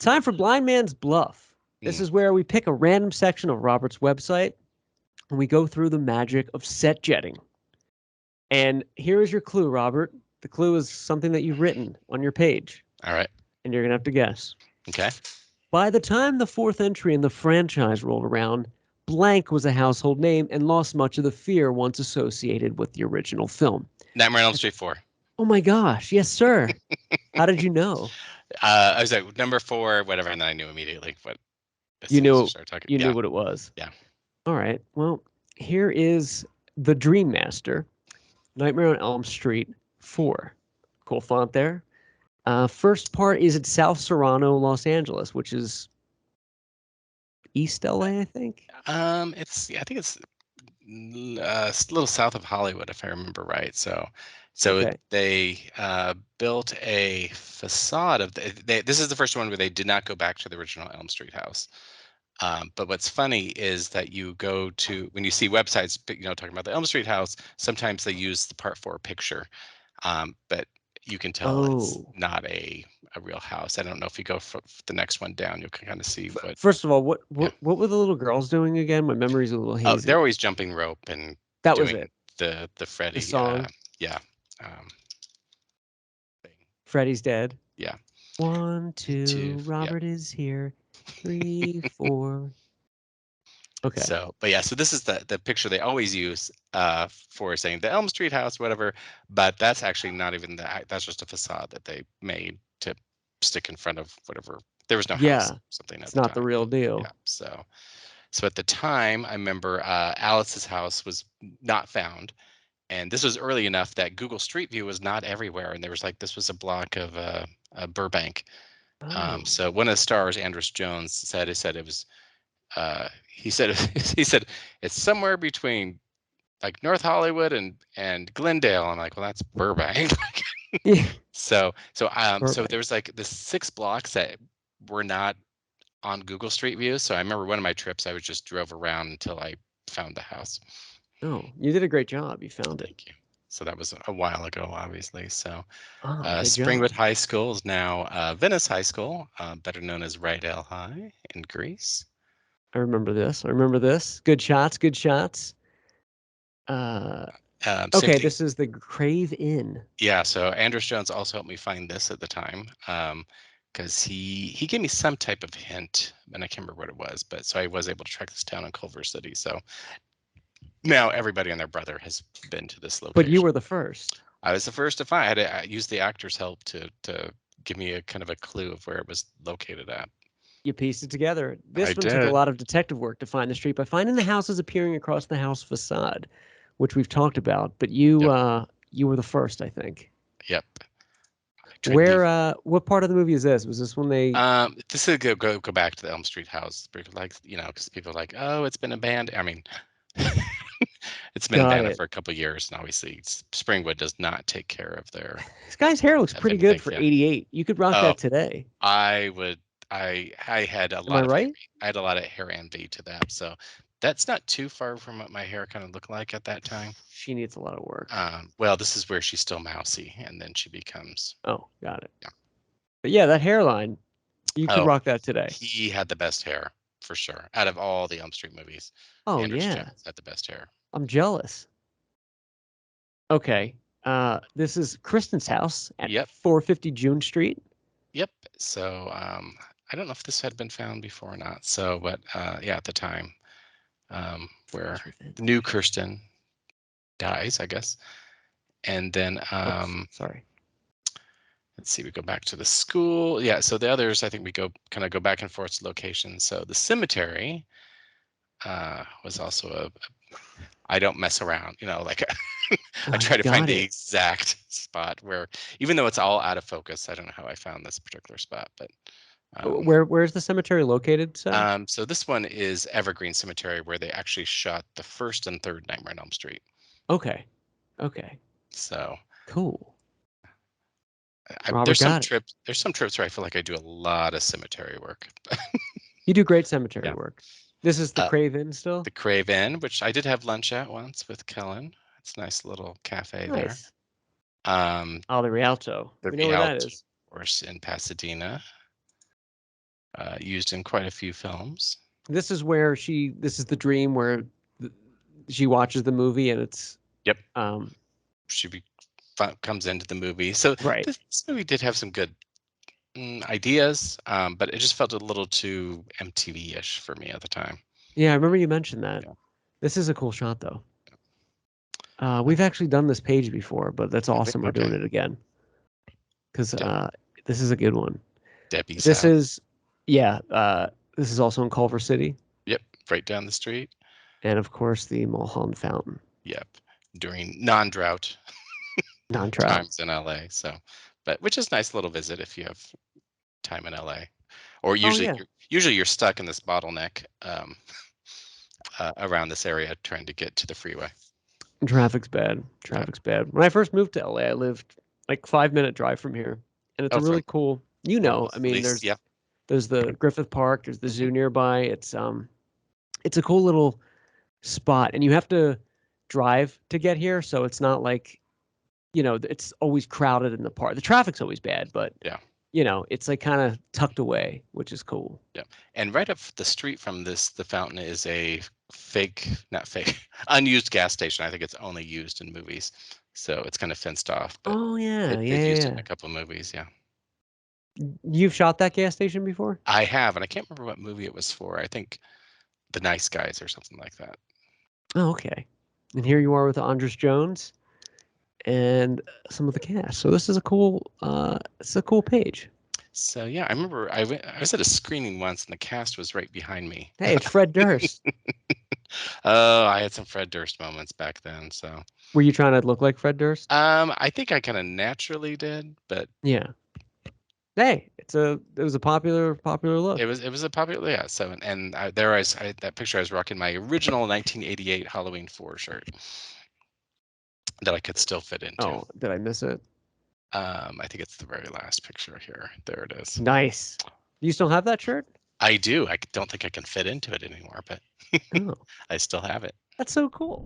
Time for Blind Man's Bluff. This is where we pick a random section of Robert's website and we go through the magic of set jetting. And here is your clue, Robert. The clue is something that you've written on your page. All right. And you're going to have to guess. Okay. By the time the fourth entry in the franchise rolled around, blank was a household name and lost much of the fear once associated with the original film. Nightmare on Elm Street 4. Oh my gosh. Yes, sir. How did you know? I was like, number 4, whatever, and then I knew immediately what. You knew Yeah. what it was. Yeah. All right. Well, here is The Dream Master, Nightmare on Elm Street 4. Cool font there. First part is at South Serrano, Los Angeles, which is East LA, I think. I think it's a little south of Hollywood, if I remember right. So Okay. they built a facade of this is the first one where they did not go back to the original Elm Street house. But what's funny is that you go to, when you see websites, talking about the Elm Street house, sometimes they use the Part 4 picture, but you can tell it's not a real house. I don't know if you go for the next one down, you can kind of see what. First of all, what were the little girls doing again? My memory's a little hazy. Oh, they're always jumping rope and that doing was it. The Freddy song. Yeah. Freddy's dead. Yeah. 1, 2, Robert is here. 3, 4. Okay. So this is the picture they always use for saying the Elm Street house, whatever. But that's actually not even that's just a facade that they made to stick in front of whatever. There was no house, something. It's not the real deal. Yeah. So at the time, I remember Alice's house was not found, and this was early enough that Google Street View was not everywhere, and there was this was a block of Burbank. So one of the stars, Andrus Jones, said it was. He said it's somewhere between North Hollywood and Glendale. I'm like, well, that's Burbank. So there was the 6 blocks that were not on Google Street View. So I remember one of my trips, I just drove around until I found the house. Oh, you did a great job. You found it. Thank you. So that was a while ago, obviously. So Springwood High School is now Venice High School, better known as Rydell High in Greece. I remember this. Good shots. Okay, this is the Crave Inn. Yeah, so Andrus Jones also helped me find this at the time, because he gave me some type of hint, and I can't remember what it was, but so I was able to track this down in Culver City. So now everybody and their brother has been to this location. But you were the first. I was the first to find. I used the actor's help to give me a kind of a clue of where it was located at. You pieced it together. This one took a lot of detective work to find the street by finding the houses appearing across the house facade, which we've talked about. But you were the first, I think. Yep. What part of the movie is this? Was this when they? This is go back to the Elm Street house, because people are like, oh, it's been abandoned. I mean, it's been abandoned for a couple of years, and obviously Springwood does not take care of their. This guy's hair looks pretty good for '88. You could rock that today. I would. I had a lot. I had a lot of hair envy to that, so that's not too far from what my hair kind of looked like at that time. She needs a lot of work. Well, this is where she's still mousy, and then she becomes. Oh, got it. Yeah. But yeah, that hairline, you could rock that today. He had the best hair for sure out of all the Elm Street movies. Oh, Andrus Jones had the best hair. I'm jealous. Okay. This is Kristen's house at 450 June Street. Yep. So I don't know if this had been found before or not. So, but at the time, where the new Kirsten dies, I guess, and then sorry. Let's see. We go back to the school. Yeah. So the others, I think we go back and forth to locations. So the cemetery was also I don't mess around. I try to find the exact spot where, even though it's all out of focus, I don't know how I found this particular spot, but. Where's the cemetery located? So this one is Evergreen Cemetery, where they actually shot the first and third Nightmare on Elm Street. Okay. So cool. There's some trips where I feel like I do a lot of cemetery work. You do great cemetery work. This is the Crave Inn still? The Crave Inn, which I did have lunch at once with Kellen. It's a nice little cafe there. The Rialto. We know where that is. Of course, in Pasadena. used in quite a few films. This is where this is the dream where th- she watches the movie and it's Yep, um she comes into the movie. So right. this movie did have some good ideas, but it just felt a little too MTV-ish for me at the time. Yeah, I remember you mentioned that. Yeah. This is a cool shot though. We've actually done this page before, but that's awesome. We're Okay. doing it again because Deb- this is a good one. Debbie's This house. is, yeah, this is also in Culver City, Yep, right down the street. and of course the Mulholland Fountain, Yep, during non-drought non-trout. times in LA. So, but which is a nice little visit if you have time in LA. Or Oh yeah, usually you're stuck in this bottleneck around this area trying to get to the freeway. traffic's bad. Yeah. Traffic's bad. When I first moved to LA, I lived like 5-minute drive from here, and it's Oh, a really from cool. I mean, least, yeah. there's the Griffith Park, there's the Hmm. zoo nearby. It's a cool little spot, and you have to drive to get here, so it's not like it's always crowded in the park. The traffic's always bad, but Yeah. it's like kind of tucked away, which is cool. Yeah. And right up the street from the fountain is a not fake, unused gas station. I think it's only used in movies. So it's kind of fenced off, but Oh yeah, they've yeah, used it in yeah. a couple of movies. Yeah. You've shot that gas station before? I have, and I can't remember what movie it was for. I think The Nice Guys or something like that. Oh, okay. And here you are with Andres Jones and some of the cast. So this is a cool. It's a cool page. So yeah, I remember I was at a screening once and the cast was right behind me. Hey, it's Fred Durst. Oh, I had some Fred Durst moments back then. So Were you trying to look like Fred Durst? I think I kind of naturally did, but Yeah. Hey, it was a popular look. it was a popular, yeah. So and there that picture I was rocking my original 1988 Halloween 4 shirt that I could still fit into. Oh, did I miss it? I think it's the very last picture here. There it is. Nice. Do you still have that shirt? I do. I don't think I can fit into it anymore, but Oh, I still have it. that's so cool.